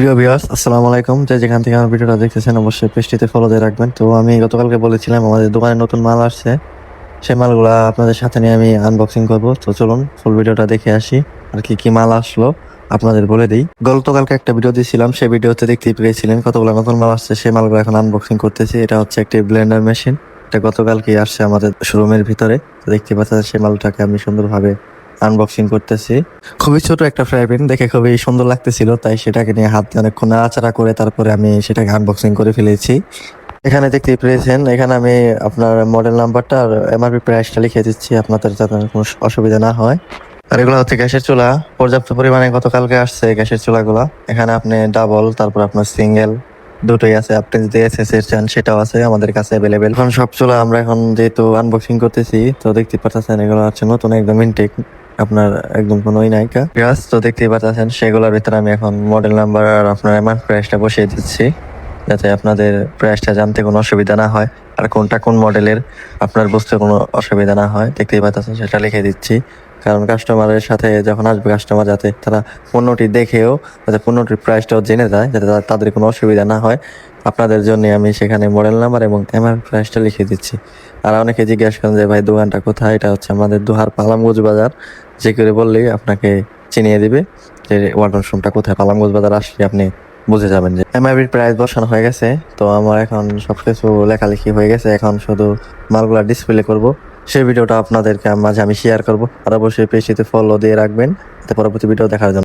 প্রিয় ভিউয়ার্স, আসসালামু আলাইকুম। যেখান থেকে আমার ভিডিওটা দেখতেছেন অবশ্যই পেজটিতে ফলো দিয়ে রাখবেন। তো আমি গতকালকে বলেছিলাম আমাদের দোকানে নতুন মাল আসছে, সেই মালগুলা আপনাদের সাথে নিয়ে আমি আনবক্সিং করব। তো চলুন ফুল ভিডিওটা দেখে আসি আর কি কি মাল আসলো আপনাদের বলে দিই। গতকালকে একটা ভিডিও দিয়েছিলাম, সেই ভিডিওতে দেখতেই পেয়েছিলেন কতগুলো নতুন মাল আসছে। সেই মালগুলো এখন আনবক্সিং করতেছি। এটা হচ্ছে একটি ব্লেন্ডার মেশিন, এটা গতকালকে আসছে আমাদের শোরুমের ভিতরে। তো দেখতে পাচ্ছেন সেই মালটাকে আমি সুন্দরভাবে আনবক্সিং করতেছি। খুবই ছোট একটা ফ্রাই প্যান, দেখে খুবই সুন্দর লাগতেছিল, তাই সেটাকে নিয়ে হাত দিয়ে অনেকক্ষণ নাড়াচাড়া করে তারপরে আমি সেটাকে আনবক্সিং করে ফেলেছি। এখানে দেখতে পেয়েছেন, এখানে আমি আপনার মডেল নাম্বারটা আর এমআরপি প্রাইসটা লিখে দিচ্ছি আপনাদের যাতে কোনো অসুবিধা না হয়। আর এগুলো হচ্ছে গ্যাসের চুলা, পর্যাপ্ত পরিমাণে গতকালকে আসছে গ্যাসের চুলাগুলা। এখানে আপনি ডাবল, তারপর আপনার সিঙ্গেল দুটোই আছে। আপনি যদি এসএস এর চান সেটাও আছে আমাদের কাছে অ্যাভেলেবেল। এখন সব চুলা আমরা এখন যেহেতু আনবক্সিং করতেছি, তো দেখতে পাচ্ছেন এগুলো হচ্ছে নতুন একদম ইনটেক, আপনার একদম কোনো নায়িকা গ্যাস। তো দেখতেই পাচ্ছেন সেগুলোর ভিতরে আমি এখন মডেল নাম্বার আর আপনার এমআরপি প্রাইসটা বসিয়ে দিচ্ছি, যাতে আপনাদের প্রাইসটা জানতে কোনো অসুবিধা না হয় আর কোনটা কোন মডেলের আপনার বুঝতে কোনো অসুবিধা না হয়। দেখতেই পাচ্ছেন সেটা লিখে দিচ্ছি, কারণ কাস্টমারের সাথে যখন আসবে কাস্টমার যাতে তারা পণ্যটি দেখেও যাতে পণ্যটির প্রাইসটাও জেনে যায়, যাতে তাদের কোনো অসুবিধা না হয়। আপনাদের জন্য আমি সেখানে মডেল নাম্বার এবং এমআরপি প্রাইসটা লিখে দিচ্ছি। আর অনেকে জিজ্ঞেস করেন যে ভাই দোকানটা কোথায়, এটা হচ্ছে আমাদের দোহার পালামগঞ্জ বাজার। যে করে বললেই আপনাকে চিনিয়ে দিবে যে ওয়াটার শোরুমটা কোথায়। পালামগঞ্জ বাজার আসলে আপনি বুঝে যাবেন যে এমআরপির প্রাইস বসানো হয়ে গেছে। তো আমার এখন সবকিছু লেখালেখি হয়ে গেছে, এখন শুধু মালগুলা ডিসপ্লে করব। সেই ভিডিওটা আপনাদেরকে মাঝে আমি শেয়ার করব। আর অবশ্যই পেজটিতে ফলো দিয়ে রাখবেন পরবর্তী ভিডিও দেখার জন্য।